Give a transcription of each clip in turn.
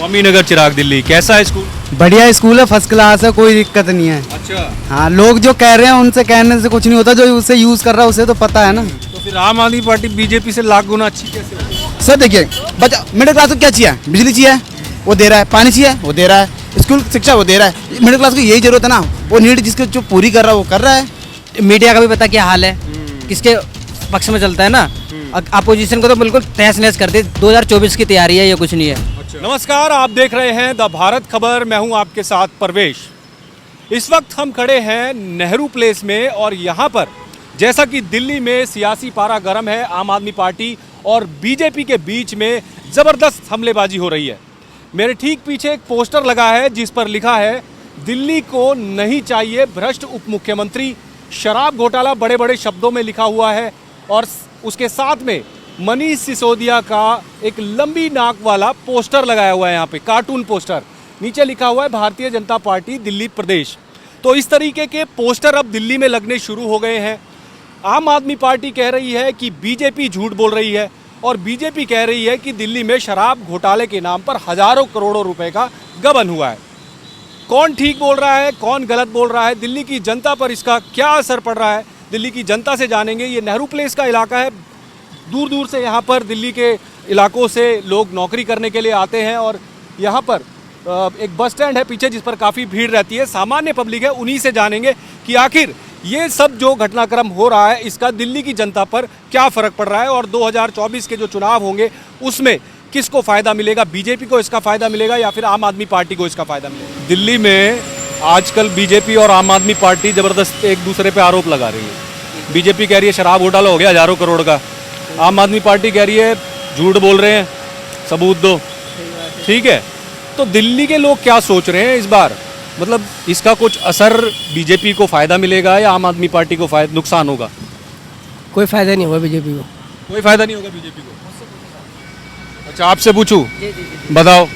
स्वामी नगर चिराग दिल्ली, कैसा है स्कूल? बढ़िया स्कूल है, फर्स्ट क्लास है, कोई दिक्कत नहीं है। अच्छा, हाँ, लोग जो कह रहे हैं उनसे कहने से कुछ नहीं होता, जो उसे यूज कर रहा है उसे तो पता है ना। तो फिर आम आदमी पार्टी बीजेपी से लाख गुना अच्छी कैसे होगी? सर देखिए, बच्चा मिडिल क्लास को क्या चाहिए? बिजली चाहिए, वो दे रहा है। पानी चाहिए, वो दे रहा है। स्कूल शिक्षा वो दे रहा है। मिडिल क्लास को यही जरूरत है ना, वो नीड जिसके जो पूरी कर रहा है वो कर रहा है। मीडिया का भी पता क्या हाल है, किसके पक्ष में चलता है ना। अपोजिशन को तो बिल्कुल तहस नहस कर दी। 2024 की तैयारी है, ये कुछ नहीं है। नमस्कार, आप देख रहे हैं द भारत खबर। मैं हूं आपके साथ परवेश। इस वक्त हम खड़े हैं नेहरू प्लेस में और यहां पर जैसा कि दिल्ली में सियासी पारा गर्म है, आम आदमी पार्टी और बीजेपी के बीच में ज़बरदस्त हमलेबाजी हो रही है। मेरे ठीक पीछे एक पोस्टर लगा है जिस पर लिखा है, दिल्ली को नहीं चाहिए भ्रष्ट उप मुख्यमंत्री। शराब घोटाला बड़े बड़े शब्दों में लिखा हुआ है और उसके साथ में मनीष सिसोदिया का एक लंबी नाक वाला पोस्टर लगाया हुआ है, यहाँ पे कार्टून पोस्टर। नीचे लिखा हुआ है भारतीय जनता पार्टी दिल्ली प्रदेश। तो इस तरीके के पोस्टर अब दिल्ली में लगने शुरू हो गए हैं। आम आदमी पार्टी कह रही है कि बीजेपी झूठ बोल रही है और बीजेपी कह रही है कि दिल्ली में शराब घोटाले के नाम पर हजारों करोड़ों रुपए का गबन हुआ है। कौन ठीक बोल रहा है, कौन गलत बोल रहा है, दिल्ली की जनता पर इसका क्या असर पड़ रहा है, दिल्ली की जनता से जानेंगे। ये नेहरू प्लेस का इलाका है, दूर दूर से यहाँ पर दिल्ली के इलाकों से लोग नौकरी करने के लिए आते हैं और यहाँ पर एक बस स्टैंड है पीछे जिस पर काफ़ी भीड़ रहती है, सामान्य पब्लिक है। उन्हीं से जानेंगे कि आखिर ये सब जो घटनाक्रम हो रहा है इसका दिल्ली की जनता पर क्या फ़र्क पड़ रहा है और 2024 के जो चुनाव होंगे उसमें किसको फ़ायदा मिलेगा, बीजेपी को इसका फ़ायदा मिलेगा या फिर आम आदमी पार्टी को इसका फ़ायदा मिलेगा। दिल्ली में आजकल बीजेपी और आम आदमी पार्टी ज़बरदस्त एक दूसरे पे आरोप लगा रही है। बीजेपी कह रही है शराब घोटाला हो गया हज़ारों करोड़ का, आम आदमी पार्टी कह रही है झूठ बोल रहे हैं, सबूत दो। ठीक है, तो दिल्ली के लोग क्या सोच रहे हैं इस बार? मतलब इसका कुछ असर बीजेपी को फ़ायदा मिलेगा या आम आदमी पार्टी को नुकसान होगा? कोई फायदा नहीं होगा बीजेपी को। कोई फायदा नहीं होगा बीजेपी को। अच्छा, आपसे पूछूं, बताओ।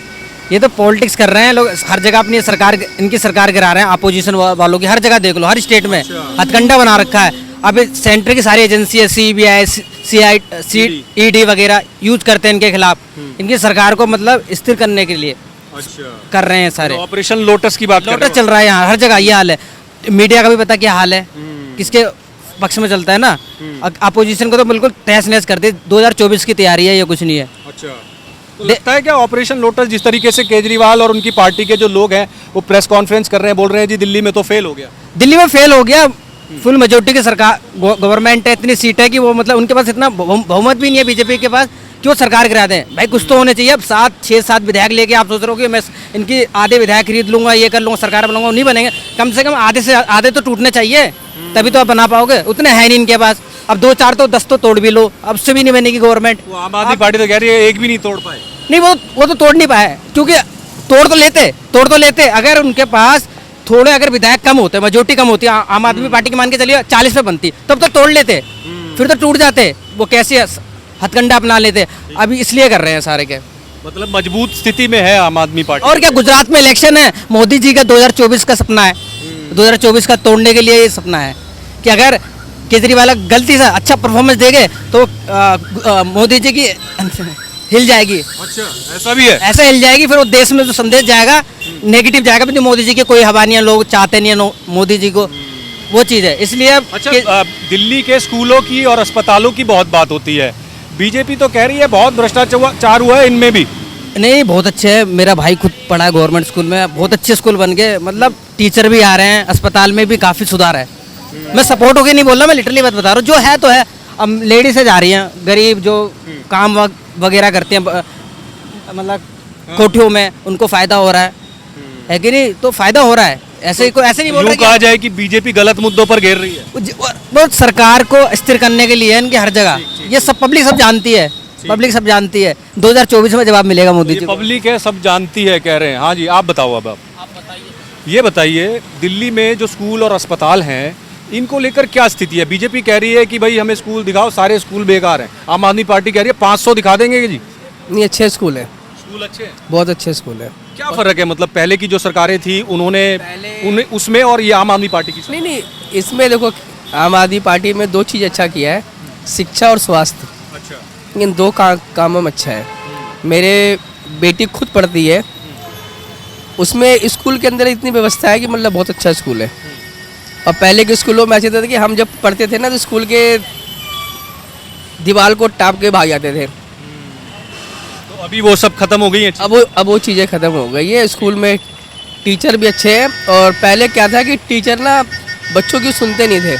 ये तो पॉलिटिक्स कर रहे हैं लोग, हर जगह अपनी सरकार, इनकी सरकार गिरा रहे हैं। अपोजिशन वालों की हर जगह देख लो, हर स्टेट में हथकंडा बना रखा है। अब सेंटर की सारी एजेंसी है, CBI, ED वगैरह यूज करते हैं इनके खिलाफ, इनकी सरकार को मतलब स्थिर करने के लिए कर रहे हैं सारे। ऑपरेशन लोटस की बात लोटस चल रहा है यहाँ, हर जगह ये हाल है। मीडिया का भी पता क्या हाल है, किसके पक्ष में चलता है ना। अपोजिशन को तो बिल्कुल तहस नहस कर दी। 2024 की तैयारी है, ये कुछ नहीं है। अच्छा, तो लगता है क्या ऑपरेशन लोटस जिस तरीके से केजरीवाल और उनकी पार्टी के जो लोग हैं वो प्रेस कॉन्फ्रेंस कर रहे हैं, बोल रहे हैं जी दिल्ली में तो फेल हो गया। दिल्ली में फेल हो गया, फुल मेजोरिटी की सरकार गवर्नमेंट है, इतनी सीट है कि वो मतलब उनके पास इतना बहुमत भी नहीं है बीजेपी के पास कि वो सरकार गिरा दें। भाई कुछ तो होने चाहिए। अब 6-7 विधायक लेके आप सोच रहे हो कि मैं इनकी आधे विधायक खरीद लूंगा, ये कर लूंगा, सरकार बनाऊंगा, नहीं बनेंगे। कम से कम आधे से आधे तो टूटने चाहिए, तभी तो आप बना पाओगे। उतने है नहीं इनके पास। अब 2-4 तो 10 तो तोड़ भी लो, अब उससे भी नहीं बनेगी गवर्नमेंट। आम आदमी पार्टी तो कह रही है एक भी नहीं तोड़ पाए। नहीं, वो तो तोड़ नहीं पाए, क्योंकि तोड़ तो लेते अगर उनके पास थोड़े अगर विधायक कम होते, मेजोरिटी कम होती, आम आदमी पार्टी की मान के चलिए 40 पे बनती, तब तो तोड़ लेते, फिर तो टूट जाते। वो कैसे हथकंडा अपना लेते, अभी इसलिए कर रहे हैं सारे के। मतलब मजबूत स्थिति में है आम आदमी पार्टी। और क्या, गुजरात में इलेक्शन है, मोदी जी का 2024 का सपना है। 2024 का तोड़ने के लिए ये सपना है कि अगर केजरीवाल गलती से अच्छा परफॉर्मेंस देंगे तो मोदी जी की हिल जाएगी। अच्छा, ऐसा भी है? ऐसा हिल जाएगी, फिर वो देश में जो संदेश जाएगा नेगेटिव जाएगा, जो मोदी जी की कोई हवा नहीं है, लोग चाहते नहीं है मोदी जी को, वो चीज़ है। इसलिए अच्छा, दिल्ली के स्कूलों की और अस्पतालों की बहुत बात होती है, बीजेपी तो कह रही है बहुत भ्रष्टाचार हुआ है इनमें भी। नहीं, बहुत अच्छे है। मेरा भाई खुद पढ़ा है गवर्नमेंट स्कूल में, बहुत अच्छे स्कूल बन गए, मतलब टीचर भी आ रहे हैं, अस्पताल में भी काफ़ी सुधार है। मैं सपोर्ट होके नहीं बोल रहा, मैं लिटरली बात बता रहा हूँ, जो है तो है। अब लेडीज़ जा रही हैं, गरीब जो काम वगैरह करते हैं मतलब कोठियों में, उनको फ़ायदा हो रहा है कि नहीं? तो फ़ायदा हो रहा है। ऐसे नहीं बोल रहा कहा जाए कि बीजेपी गलत मुद्दों पर घेर रही है। वो सरकार को स्थिर करने के लिए इनकी हर जगह, ये सब पब्लिक सब जानती है, पब्लिक सब जानती है। 2024 में जवाब मिलेगा मोदी जी को। पब्लिक है, सब जानती है कह रहे हैं। हाँ जी, आप बताओ। अब आप बताइए, ये बताइए दिल्ली में जो स्कूल और अस्पताल हैं इनको लेकर क्या स्थिति है? बीजेपी कह रही है कि भाई हमें स्कूल दिखाओ, सारे स्कूल बेकार हैं। आम आदमी पार्टी कह रही है 500 दिखा देंगे जी। नहीं, अच्छे स्कूल है, स्कूल अच्छे हैं, बहुत अच्छे स्कूल है। क्या फर्क है मतलब पहले की जो सरकारें थी उन्होंने उसमें और ये आम आदमी पार्टी की? नहीं, इसमें देखो आम आदमी पार्टी में 2 चीज़ अच्छा किया है, शिक्षा और स्वास्थ्य। अच्छा, इन 2 कामों में अच्छा है। मेरे बेटी खुद पढ़ती है, उसमें स्कूल के अंदर इतनी व्यवस्था है कि मतलब बहुत अच्छा स्कूल है। और पहले के स्कूलों में ऐसे था कि हम जब पढ़ते थे ना तो स्कूल के दीवार को टाप के भाग जाते थे। तो अभी वो सब खत्म हो गई है। अब वो चीज़ें ख़त्म हो गई है। स्कूल में टीचर भी अच्छे हैं। और पहले क्या था कि टीचर ना बच्चों की सुनते नहीं थे,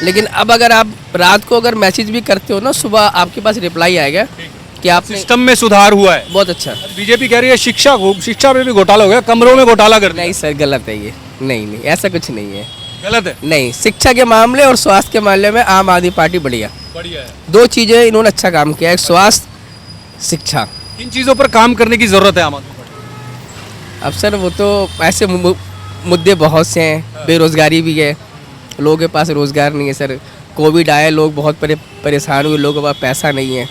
लेकिन अब अगर आप रात को अगर मैसेज भी करते हो ना, सुबह आपके पास रिप्लाई आएगा कि आपने सिस्टम में सुधार हुआ है। बहुत अच्छा। बीजेपी कह रही है शिक्षा में भी घोटाला हो गया, कमरों में घोटाला कर दिया। नहीं सर, गलत है ये। नहीं, ऐसा कुछ नहीं है। गलत है। नहीं, शिक्षा के मामले और स्वास्थ्य के मामले में आम आदमी पार्टी बढ़िया है। दो चीज़ें इन्होंने अच्छा काम किया, एक स्वास्थ्य, शिक्षा। इन चीज़ों पर काम करने की जरूरत है आम आदमी पार्टी। अब सर वो तो ऐसे मुद्दे बहुत से हैं। बेरोजगारी भी है, लोगों के पास रोजगार नहीं है सर। कोविड आया, लोग बहुत परेशान हुए, लोगों के पास पैसा नहीं है।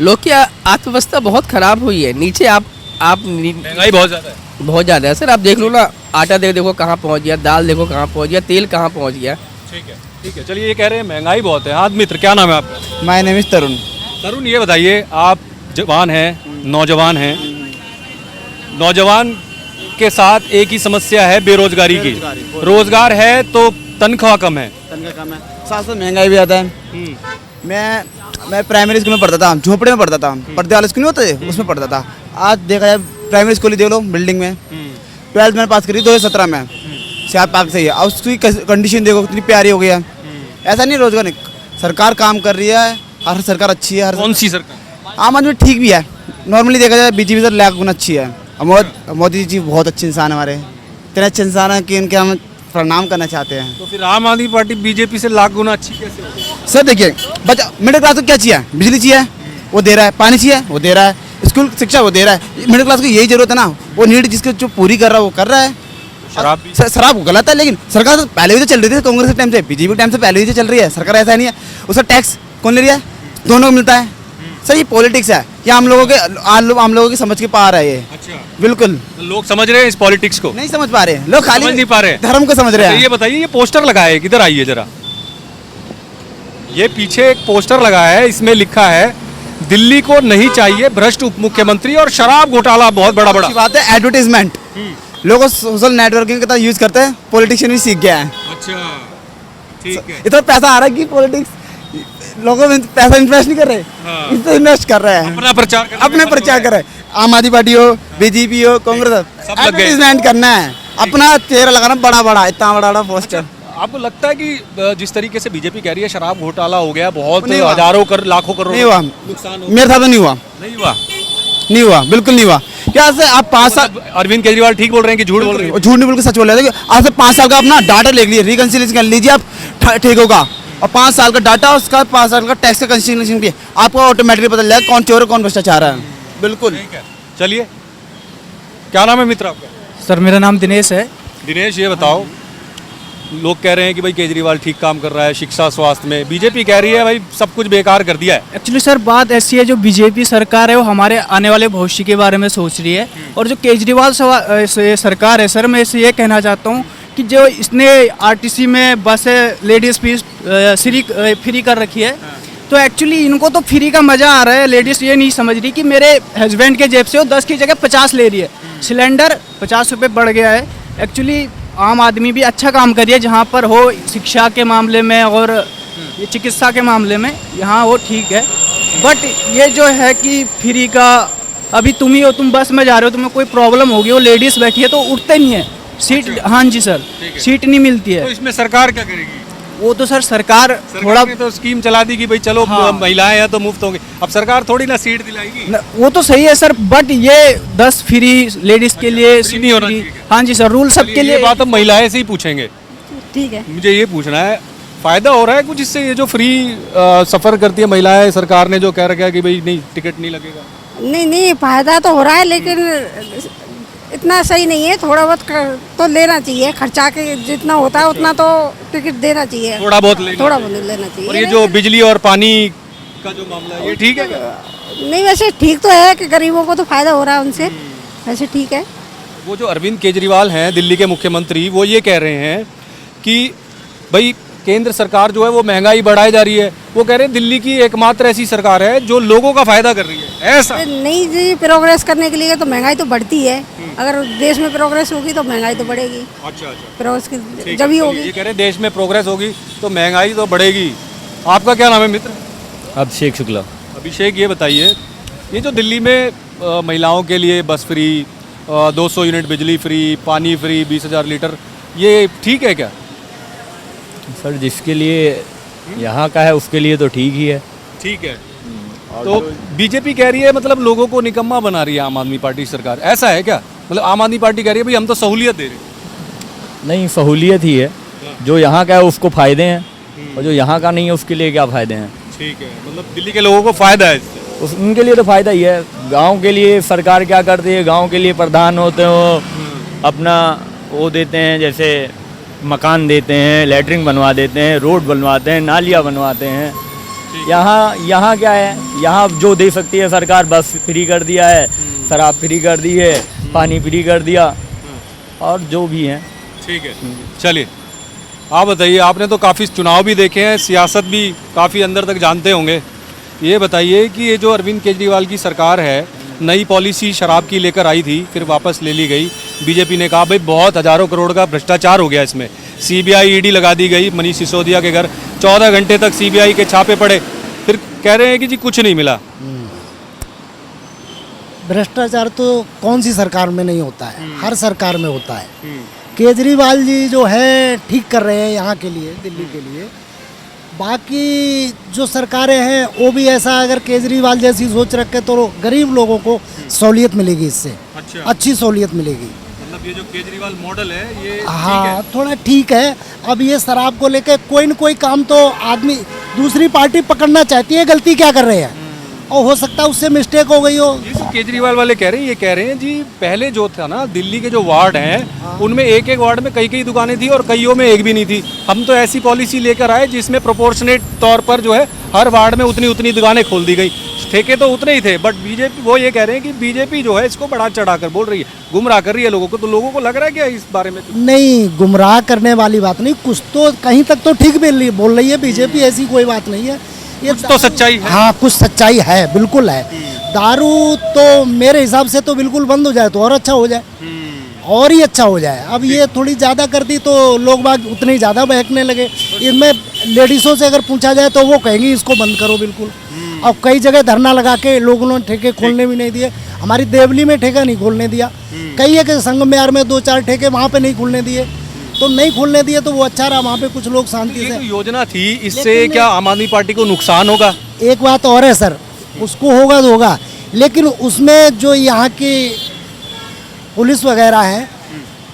लोग की अर्थव्यवस्था बहुत खराब हुई है। नीचे आप महंगाई बहुत ज़्यादा है। बहुत ज़्यादा है सर। आप देख लो ना, आटा देखो कहाँ पहुँच गया, दाल देखो कहाँ पहुँच गया, तेल कहाँ पहुँच गया। ठीक है, चलिए, ये कह रहे हैं महंगाई बहुत है। हाँ मित्र, क्या नाम है आपका? माय नेम इज तरुण। तरुण, ये बताइए, आप जवान हैं, नौजवान हैं, नौजवान के साथ एक ही समस्या है बेरोजगारी की। रोजगार है तो तनख्वाह कम है। तनख्वाह कम है, साथ साथ महंगाई भी ज़्यादा है। मैं प्राइमरी स्कूल में पढ़ता था, झोपड़े में पढ़ता था, पर्दे वाले स्कूल नहीं होते उसमें पढ़ता था। आज देखा जाए प्राइमरी स्कूल ही देख लो, बिल्डिंग में 12th मैंने पास करी 2017 में, सियाद पार्क से ही है। और उसकी कंडीशन देखो कितनी प्यारी हो गई है। ऐसा नहीं रोजगार नहीं, सरकार काम कर रही है, हर सरकार अच्छी है। कौन सी सरकार? आम आदमी ठीक भी है, नॉर्मली देखा जाए बीजेपी से लाख गुना अच्छी है। मोदी जी बहुत अच्छे इंसान है, हमारे इतने अच्छे इंसान हैं कि इनके हम प्रणाम करना चाहते हैं। तो फिर आम आदमी पार्टी बीजेपी से लाख गुना अच्छी कैसे होगी? सर देखिए, बच्चा मिडिल क्लास को क्या चाहिए? बिजली चाहिए, वो दे रहा है। पानी चाहिए, वो दे रहा है। स्कूल शिक्षा वो दे रहा है। मिडिल क्लास को यही जरूरत है ना, वो नीड जिसको जो पूरी कर रहा है वो कर रहा है। शराब भी? शराब गलत है, लेकिन सरकार तो पहले भी तो चल रही थी, कांग्रेस के टाइम से, बीजेपी के टाइम से पहले भी तो चल रही है सरकार। ऐसा नहीं है, उसका टैक्स कौन ले रहा है? दोनों को मिलता है। सर ये पॉलिटिक्स है, ये हम लोगों की समझ के पार है ये। अच्छा, बिल्कुल लोग समझ रहे हैं इस पॉलिटिक्स को? नहीं समझ पा रहे हैं लोग, खाली समझ नहीं पा रहे हैं। धर्म को समझ रहे तो हैं। ये बताइए, ये पोस्टर लगा है, किधर आइए जरा। ये पीछे एक पोस्टर लगा है, इसमें लिखा है दिल्ली को नहीं चाहिए भ्रष्ट उप मुख्यमंत्री और शराब घोटाला बहुत बड़ा। अच्छी बात है, एडवर्टीजमेंट लोग सोशल नेटवर्किंग का यूज करते हैं, पॉलिटिशियन भी सीख गया है। अच्छा, ठीक है। इतना पैसा आ रहा है कि पॉलिटिक्स लोगों में पैसा इन्वेस्ट नहीं कर रहे, हाँ। इससे इन्वेस्ट कर रहे हैं, अपना प्रचार कर रहे हैं। आम आदमी पार्टी हो, बीजेपी हो, कांग्रेस हो, सब लग गए। एडवर्टीजमेंट करना है, अपना चेहरा लगाना बड़ा इतना बड़ा पोस्टर। आपको लगता है कि जिस तरीके से बीजेपी कह रही है शराब घोटाला हो गया, बहुत नहीं हुआ। हजारों लाखों करोड़ नहीं हुआ, नुकसान हो मेरे साथ तो नहीं हुआ, नहीं हुआ, बिल्कुल नहीं हुआ। क्या से आप 5 साल, अरविंद केजरीवाल ठीक बोल रहे हैं कि झूठ बोल रहे हैं? झूठ नहीं बिल्कुल सच बोल रहे हैं। आज से 5 साल का अपना डाटा ले लीजिए, रिकन्सिलेशन कर लीजिए, आप ठीक होगा। और 5 साल का डाटा, उसका 5 साल का टैक्स का कंसिलेशन भी है, आपको ऑटोमेटिकली पता चलेगा कौन चोर है कौन भ्रष्टाचार है। बिल्कुल। चलिए, क्या नाम है मित्र आपका? सर मेरा नाम दिनेश है। दिनेश, ये बताओ, लोग कह रहे हैं कि भाई केजरीवाल ठीक काम कर रहा है शिक्षा स्वास्थ्य में, बीजेपी कह रही है भाई सब कुछ बेकार कर दिया है। एक्चुअली सर बात ऐसी है, जो बीजेपी सरकार है वो हमारे आने वाले भविष्य के बारे में सोच रही है, और जो केजरीवाल सरकार है सर, मैं इसे ये कहना चाहता हूँ कि जो इसने आरटीसी में बसें लेडीज़ फीस फ्री कर रखी है, तो एक्चुअली इनको तो फ्री का मज़ा आ रहा है। लेडीज़ ये नहीं समझ रही कि मेरे हस्बैंड के जेब से वो 10 की जगह 50 ले रही है। सिलेंडर 50 रुपये बढ़ गया है। एक्चुअली आम आदमी भी अच्छा काम करिए, जहाँ पर हो शिक्षा के मामले में और ये चिकित्सा के मामले में, यहाँ वो ठीक है। बट ये जो है कि फ्री का, अभी तुम ही हो, तुम बस में जा रहे हो, तुम्हें कोई प्रॉब्लम होगी, वो लेडीज़ बैठी है तो उठते नहीं है सीट। अच्छा। हाँ जी सर, सीट नहीं मिलती है। तो इसमें सरकार क्या करेगी? वो तो सर सरकार थोड़ा, ने तो स्कीम चला दी कि भाई चलो हाँ। महिलाएं हैं तो मुफ्त होंगे। अब सरकार थोड़ी ना सीट दिलाएगी। वो तो सही है सर, बट ये 10 फ्री लेडीज़ के लिए फ्री नहीं होना चाहिए। हाँ जी सर, रूल सबके ये लिए। बात हम महिलाएं से ही पूछेंगे। ठीक है। मुझे ये पूछना है, फायदा हो रहा है कुछ इससे? ये जो फ्री सफर करती है महिलाएं, सरकार ने जो कह रखा है कि भाई नहीं टिकट नहीं लगेगा। नहीं फायदा तो हो रहा है, लेकिन इतना सही नहीं है। थोड़ा बहुत तो लेना चाहिए, खर्चा के जितना होता है उतना तो टिकट देना चाहिए। थोड़ा बहुत लेना चाहिए। और ये जो बिजली और पानी का जो मामला है, ये ठीक है क्या? नहीं वैसे ठीक तो है कि गरीबों को तो फायदा हो रहा है उनसे, वैसे ठीक है। वो जो अरविंद केजरीवाल हैं दिल्ली के मुख्यमंत्री, वो ये कह रहे हैं कि भाई केंद्र सरकार जो है वो महंगाई बढ़ाई जा रही है, वो कह रहे हैं दिल्ली की एकमात्र ऐसी सरकार है जो लोगों का फायदा कर रही है, ऐसा। नहीं जी, प्रोग्रेस करने के लिए तो महंगाई तो बढ़ती है। अगर देश में प्रोग्रेस होगी तो महंगाई तो बढ़ेगी। अच्छा अच्छा, प्रोग्रेस की जब ही होगी। ये कह रहे हैं देश में प्रोग्रेस होगी तो महंगाई तो बढ़ेगी। आपका क्या नाम है मित्र? अभिषेक शुक्ला। अभिषेक, ये बताइए, ये जो दिल्ली में महिलाओं के लिए बस फ्री, 200 यूनिट बिजली फ्री, पानी फ्री 20,000 लीटर, ये ठीक है क्या? सर जिसके लिए यहाँ का है उसके लिए तो ठीक ही है। ठीक है। तो बीजेपी कह रही है मतलब लोगों को निकम्मा बना रही है आम आदमी पार्टी सरकार, ऐसा है क्या? मतलब आम आदमी पार्टी कह रही है भाई हम तो सहूलियत दे रहे हैं। नहीं, सहूलियत ही है। जो यहाँ का है उसको फ़ायदे हैं और जो यहाँ का नहीं है उसके लिए क्या फ़ायदे हैं। ठीक है, मतलब दिल्ली के लोगों को फायदा है इससे। उनके लिए तो फ़ायदा ही है। गांव के लिए सरकार क्या करती है, गांव के लिए प्रधान होते हो अपना वो देते हैं, जैसे मकान देते हैं, लेटरिन बनवा देते हैं, रोड बनवाते हैं, नालियाँ बनवाते हैं। यहाँ क्या है, यहाँ जो दे सकती है सरकार, बस फ्री कर दिया है, शराब फ्री कर दी है, पानी फ्री कर दिया और जो भी है। ठीक है, चलिए आप बताइए, आपने तो काफ़ी चुनाव भी देखे हैं, सियासत भी काफ़ी अंदर तक जानते होंगे। ये बताइए कि ये जो अरविंद केजरीवाल की सरकार है, नई पॉलिसी शराब की लेकर आई थी, फिर वापस ले ली गई। बीजेपी ने कहा भाई बहुत हज़ारों करोड़ का भ्रष्टाचार हो गया इसमें, सीबीआई ईडी लगा दी गई मनीष सिसोदिया के घर, 14 घंटे तक सीबीआई के छापे पड़े, फिर कह रहे हैं कि जी कुछ नहीं मिला। भ्रष्टाचार तो कौन सी सरकार में नहीं होता है, हर सरकार में होता है। केजरीवाल जी जो है ठीक कर रहे हैं यहाँ के लिए, दिल्ली के लिए। बाकी जो सरकारें हैं वो भी ऐसा, अगर केजरीवाल जैसी सोच रखे तो गरीब लोगों को सहूलियत मिलेगी इससे। अच्छा, अच्छी सहूलियत मिलेगी। मतलब ये जो केजरीवाल मॉडल है ये हाँ, थोड़ा ठीक है। अब ये शराब को लेकर कोई न कोई काम तो आदमी, दूसरी पार्टी पकड़ना चाहती है गलती क्या कर रहे हैं, और हो सकता है उससे मिस्टेक हो गई हो। ये जो केजरीवाल वाले कह रहे हैं, ये कह रहे हैं जी पहले जो था ना दिल्ली के जो वार्ड हैं उनमें एक एक वार्ड में कई दुकानें थी और कईयों में एक भी नहीं थी। हम तो ऐसी पॉलिसी लेकर आए जिसमें प्रोपोर्शनेट तौर पर जो है हर वार्ड में उतनी दुकानें खोल दी गई, ठेके तो उतने ही थे। बट बीजेपी वो ये कह रहे हैं कि बीजेपी जो है इसको बढ़ा चढ़ा कर बोल रही है, गुमराह कर रही है लोगों को। तो लोगों को लग रहा है क्या इस बारे में? नहीं, गुमराह करने वाली बात नहीं, कुछ तो कहीं तक तो ठीक बोल रही है बीजेपी, ऐसी कोई बात नहीं है। ये कुछ तो सच्चाई है। हाँ, कुछ सच्चाई है, बिल्कुल है। दारू तो मेरे हिसाब से तो बिल्कुल बंद हो जाए तो और अच्छा हो जाए, और ही अच्छा हो जाए। अब ये थोड़ी ज़्यादा कर दी तो लोग बाग उतने ही ज़्यादा बहकने लगे। इनमें लेडीज़ों से अगर पूछा जाए तो वो कहेंगी इसको बंद करो बिल्कुल। अब कई जगह धरना लगा के लोगों ने ठेके खोलने भी नहीं दिए। हमारी देवली में ठेका नहीं खोलने दिया, कई एक संगमेर में 2-4 ठेके वहाँ पे नहीं खोलने दिए, तो नहीं खोलने दिए तो वो अच्छा रहा, वहाँ पे कुछ लोग शांति ये से। जो योजना थी इससे क्या आम आदमी पार्टी को नुकसान होगा? एक बात और है सर, उसको होगा तो होगा, लेकिन उसमें जो यहाँ की पुलिस वगैरह है,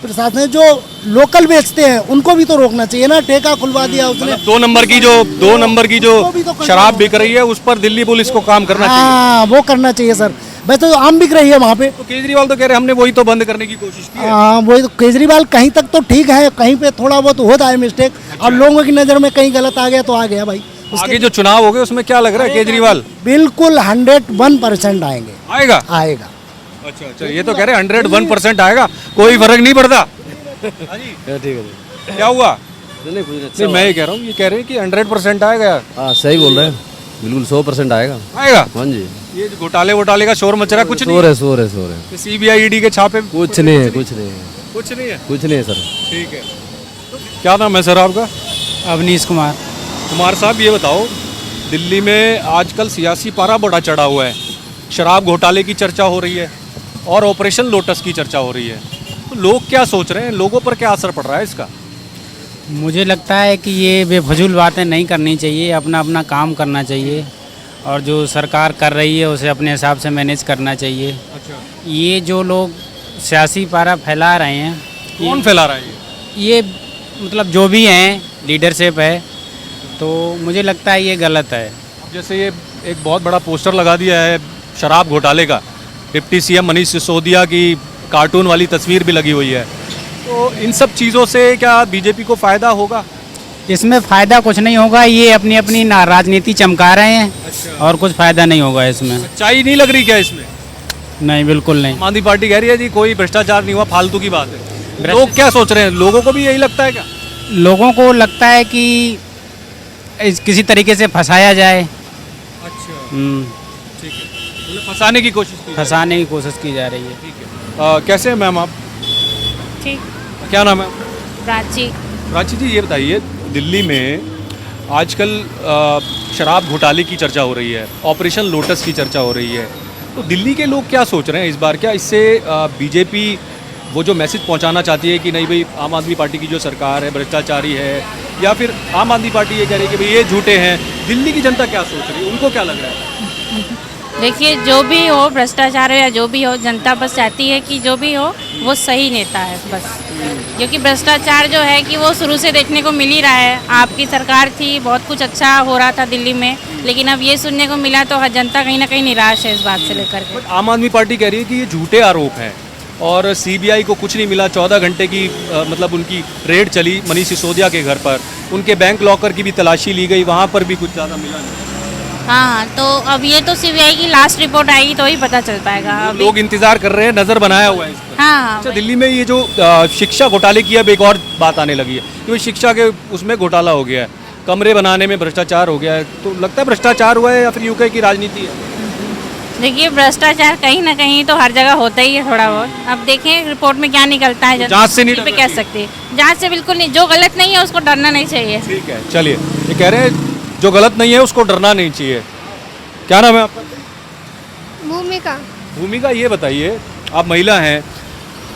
प्रशासन जो लोकल बेचते हैं उनको भी तो रोकना चाहिए ना। ठेका खुलवा दिया उसने, 2 नंबर की जो शराब बिक रही है उस पर दिल्ली पुलिस को काम करना चाहिए। हाँ, वो करना चाहिए सर। वैसे तो आम बिक रही है वहाँ पे। तो केजरीवाल तो कह रहे हैं हमने वही तो बंद करने की कोशिश की है। हाँ, वही तो। केजरीवाल कहीं तक तो ठीक है, कहीं पे थोड़ा बहुत होता है मिस्टेक, और लोगों की नज़र में कहीं गलत आ गया तो आ गया भाई। आगे जो चुनाव हो गए उसमें क्या लग रहा है केजरीवाल? बिल्कुल 101% आएंगे, आएगा। आएगा। अच्छा, ये तो कह रहे हैं 101% आएगा, कोई फर्क नहीं पड़ता। ठीक है। क्या हुआ? नहीं, मैं ये कह रहा हूँ, ये कह रहे हैं कि 100% आएगा। हाँ, सही बोल रहे हैं, बिल्कुल 100% आएगा। आएगा। हाँ जी। ये जो घोटाले का शोर मच रहा है, कुछ नहीं? शोर है। सीबीआई ईडी के छापे कुछ नहीं है। कुछ नहीं है। सर। ठीक है। क्या नाम है सर आपका? अवनीश कुमार। कुमार साहब, ये बताओ, दिल्ली में आजकल सियासी पारा बड़ा चढ़ा हुआ है, शराब घोटाले की चर्चा हो रही है और ऑपरेशन लोटस की चर्चा हो रही है, तो लोग क्या सोच रहे हैं, लोगों पर क्या असर पड़ रहा है इसका? मुझे लगता है कि ये बेफजूल बातें नहीं करनी चाहिए, अपना अपना काम करना चाहिए, और जो सरकार कर रही है उसे अपने हिसाब से मैनेज करना चाहिए। अच्छा, ये जो लोग सियासी पारा फैला रहे हैं, कौन फैला रहा है ये मतलब जो भी हैं, लीडरशिप है, तो मुझे लगता है ये गलत है। जैसे ये एक बहुत बड़ा पोस्टर लगा दिया है शराब घोटाले का, डिप्टी सीएम मनीष सिसोदिया की कार्टून वाली तस्वीर भी लगी हुई है, तो इन सब चीज़ों से क्या बीजेपी को फ़ायदा होगा? इसमें फ़ायदा कुछ नहीं होगा, ये अपनी अपनी राजनीति चमका रहे हैं। अच्छा। और कुछ फ़ायदा नहीं होगा इसमें। सच्चाई नहीं लग रही क्या इसमें? नहीं, बिल्कुल नहीं। आम आदमी पार्टी कह रही है जी कोई भ्रष्टाचार नहीं हुआ, फालतू की बात है। लोग क्या सोच रहे हैं, लोगों को भी यही लगता है क्या? लोगों को लगता है कि किसी तरीके से फंसाया जाए, अच्छा, ठीक है, मतलब फंसाने की कोशिश की जा फंसाने की कोशिश की जा रही है। रही है। कैसे हैं मैम आप? ठीक। क्या नाम है? प्राची। प्राची जी, ये बताइए, दिल्ली में आजकल शराब घोटाले की चर्चा हो रही है, ऑपरेशन लोटस की चर्चा हो रही है, तो दिल्ली के लोग क्या सोच रहे हैं इस बार? क्या इससे बीजेपी वो जो मैसेज पहुंचाना चाहती है कि नहीं भाई आम आदमी पार्टी की जो सरकार है भ्रष्टाचारी है, या फिर आम आदमी पार्टी ये कह रही है कि भाई ये झूठे हैं? दिल्ली की जनता क्या सोच रही है, उनको क्या लग रहा है? देखिए, जो भी हो, भ्रष्टाचार हो या जो भी हो, जनता बस चाहती है कि जो भी हो वो सही नेता है बस। क्योंकि भ्रष्टाचार जो है कि वो शुरू से देखने को मिल ही रहा है। आपकी सरकार थी, बहुत कुछ अच्छा हो रहा था दिल्ली में, लेकिन अब ये सुनने को मिला तो जनता कहीं ना कहीं निराश है इस बात से लेकर के। बट आम आदमी पार्टी कह रही है कि ये झूठे आरोप हैं और सीबीआई को कुछ नहीं मिला। 14 घंटे की मतलब उनकी रेड चली मनीष सिसोदिया के घर पर, उनके बैंक लॉकर की भी तलाशी ली गई, वहाँ पर भी कुछ ज़्यादा मिला नहीं। हाँ, तो अब ये तो सीबीआई की लास्ट रिपोर्ट आएगी तो ही पता चल पाएगा। अभी लोग इंतजार कर रहे हैं, नजर बनाया हुआ है इस पर। हाँ, अच्छा, दिल्ली में ये जो शिक्षा घोटाले की अब एक और बात आने लगी है कि शिक्षा के उसमें घोटाला हो गया है, कमरे बनाने में भ्रष्टाचार हो गया है, तो लगता है भ्रष्टाचार हुआ है या फिर यूके की राजनीति है? देखिए, भ्रष्टाचार कहीं ना कहीं तो हर जगह होता ही है थोड़ा बहुत। अब देखें रिपोर्ट में क्या निकलता है, जांच से नहीं पे डरना कह चाहिए। सकते हैं। जांच से बिल्कुल नहीं, जो गलत नहीं है उसको डरना नहीं चाहिए। ठीक है, चलिए, ये कह रहे हैं जो गलत नहीं है उसको डरना नहीं चाहिए। क्या नाम है आपका? भूमिका। भूमिका, ये बताइए, आप महिला हैं,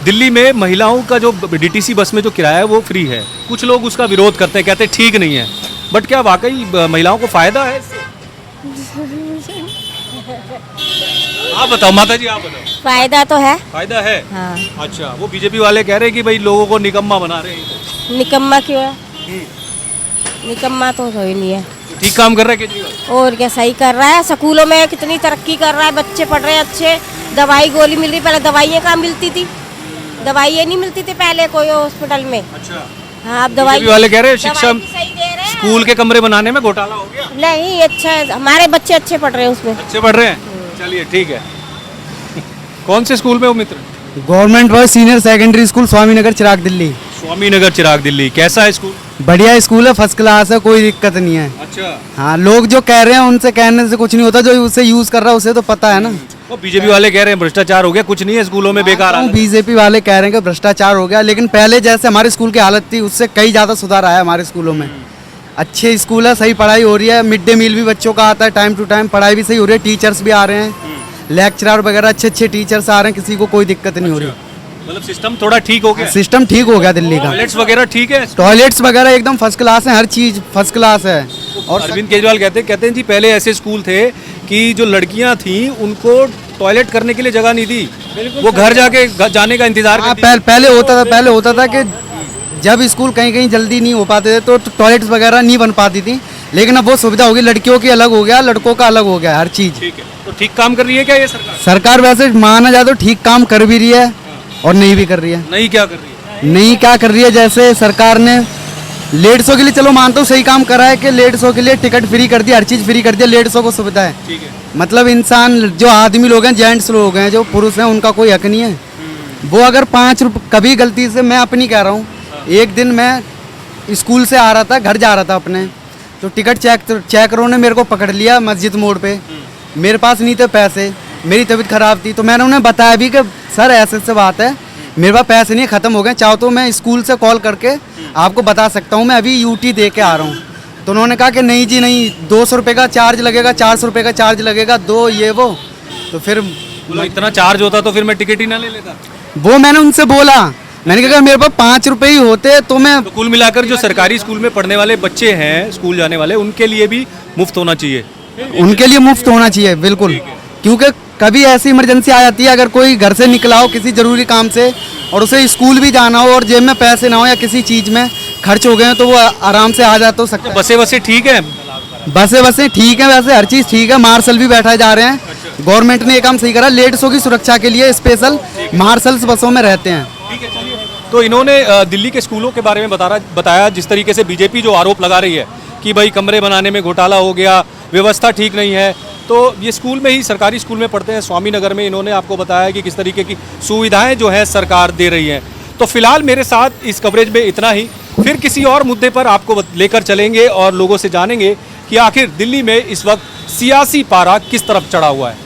दिल्ली में महिलाओं का जो डीटीसी बस में जो किराया है वो फ्री है, कुछ लोग उसका विरोध करते हैं, कहते हैं ठीक नहीं है, बट क्या वाकई महिलाओं को फायदा है इससे? आप बताओ माता जी, आप बताओ। फायदा तो है। फायदा है? हाँ। अच्छा, वो बीजेपी वाले कह रहे हैं कि भाई लोगों को निकम्मा बना रहे हैं। निकम्मा क्यों है? निकम्मा तो कोई नहीं है। ठीक काम कर रहा है केजरीवाल? और क्या, सही कर रहा है। स्कूलों में कितनी तरक्की कर रहा है, बच्चे पढ़ रहे हैं अच्छे, दवाई गोली मिल रही। पहले दवाइयाँ कहाँ मिलती थी, दवाइयाँ नहीं मिलती थी पहले कोई हॉस्पिटल में। अच्छा, हाँ, अब दवाई बीजेपी वाले कह रहे हैं शिक्षा दवाई भी सही दे रहे हैं। स्कूल के कमरे बनाने में घोटाला हो गया। नहीं, अच्छा है, हमारे बच्चे अच्छे पढ़ रहे हैं उसमें। अच्छे पढ़ रहे हैं, चलिए ठीक है। कौन से स्कूल में हो मित्र? Government boys senior secondary school Swaminagar Chirag Delhi. Swaminagar Chirag Delhi, कैसा है स्कूल? बढ़िया स्कूल है, फर्स्ट क्लास है, कोई दिक्कत नहीं है। अच्छा, हाँ, लोग जो कह रहे हैं उनसे कहने से कुछ नहीं होता, जो उसे यूज कर रहा है उसे तो पता है ना। वो बीजेपी वाले कह रहे हैं भ्रष्टाचार हो गया, कुछ नहीं है स्कूलों में, बेकार हालत है। बीजेपी वाले कह रहे हैं कि भ्रष्टाचार हो गया, लेकिन पहले जैसे हमारे स्कूल की हालत थी उससे कई ज़्यादा सुधार आया हमारे स्कूलों में। अच्छे स्कूल है, सही पढ़ाई हो रही है, मिड डे मील भी बच्चों का आता है टाइम टू टाइम, पढ़ाई भी सही हो रही है, टीचर्स भी आ रहे हैं, लेक्चरर वगैरह अच्छे अच्छे टीचर्स आ रहे हैं, किसी को कोई दिक्कत नहीं हो रही। मतलब सिस्टम थोड़ा ठीक हो गया, सिस्टम ठीक हो गया दिल्ली का। टॉयलेट्स वगैरह ठीक है, टॉयलेट्स वगैरह एकदम फर्स्ट क्लास है, हर चीज़ फर्स्ट क्लास है। और अरविंद केजरीवाल कहते हैं जी पहले ऐसे स्कूल थे कि जो लड़कियां थी उनको टॉयलेट करने के लिए जगह नहीं थी, वो घर जाके जाने का इंतजार करती थी। पहले होता था कि जब स्कूल कहीं कहीं जल्दी नहीं हो पाते थे तो टॉयलेट्स वगैरह नहीं बन पाती थी, लेकिन अब वो सुविधा होगी, लड़कियों की अलग हो गया, लड़कों का अलग हो गया, हर चीज़। ठीक है, तो ठीक काम कर रही है क्या ये सरकार? सरकार वैसे माना जाए तो ठीक काम कर भी रही है और नहीं भी कर रही है। नहीं क्या कर रही है? नहीं क्या कर रही है, जैसे सरकार ने लेडीसों के लिए, चलो मानता हूँ सही काम करा है कि लेडीसों के लिए टिकट फ्री कर दिया, हर चीज़ फ्री कर दिया, लेडीसों को सुविधा है। ठीक है, मतलब इंसान जो आदमी लोग हैं, जेंट्स लोग हैं, जो पुरुष हैं, उनका कोई हक नहीं है। वो अगर 5 रुपये कभी गलती से, मैं अपनी कह रहा हूँ, एक दिन मैं स्कूल से आ रहा था, घर जा रहा था अपने, तो टिकट चेकरों ने मेरे को पकड़ लिया मस्जिद मोड़ पे। मेरे पास नहीं थे पैसे, मेरी तबीयत खराब थी, तो मैंने उन्हें बताया भी कि सर ऐसे ऐसे बात है, मेरे पास पैसे नहीं, ख़त्म हो गए, चाहो तो मैं स्कूल से कॉल करके आपको बता सकता हूँ, मैं अभी यूटी दे के आ रहा हूँ। तो उन्होंने कहा कि नहीं जी नहीं, 200 रुपये का चार्ज लगेगा, 400 रुपये का चार्ज लगेगा, दो ये वो। तो फिर इतना चार्ज होता तो फिर मैं टिकट ही ना ले लेता। वो मैंने उनसे बोला, मैंने कहा मेरे पास 5 रुपये ही होते तो मैं। तो कुल मिलाकर जो सरकारी स्कूल में पढ़ने वाले बच्चे हैं, स्कूल जाने वाले, उनके लिए भी मुफ्त होना चाहिए। उनके लिए मुफ्त होना चाहिए बिल्कुल, क्योंकि कभी ऐसी इमरजेंसी आ जाती है, अगर कोई घर से निकला हो किसी ज़रूरी काम से और उसे स्कूल भी जाना हो और जेब में पैसे ना हो या किसी चीज़ में खर्च हो गए तो वो आराम से आ जा तो सकता है। बसें ठीक है? बसें ठीक है, वैसे हर चीज़ ठीक है, मार्शल भी बैठाए जा रहे हैं। गवर्नमेंट ने ये काम सही करा, लेडीज़ों की सुरक्षा के लिए स्पेशल मार्शल्स बसों में रहते हैं। तो इन्होंने दिल्ली के स्कूलों के बारे में बताया, जिस तरीके से बीजेपी जो आरोप लगा रही है कि भाई कमरे बनाने में घोटाला हो गया, व्यवस्था ठीक नहीं है, तो ये स्कूल में ही, सरकारी स्कूल में पढ़ते हैं स्वामीनगर में, इन्होंने आपको बताया कि किस तरीके की सुविधाएं जो है सरकार दे रही है। तो फिलहाल मेरे साथ इस कवरेज में इतना ही। फिर किसी और मुद्दे पर आपको लेकर चलेंगे और लोगों से जानेंगे कि आखिर दिल्ली में इस वक्त सियासी पारा किस तरफ चढ़ा हुआ है।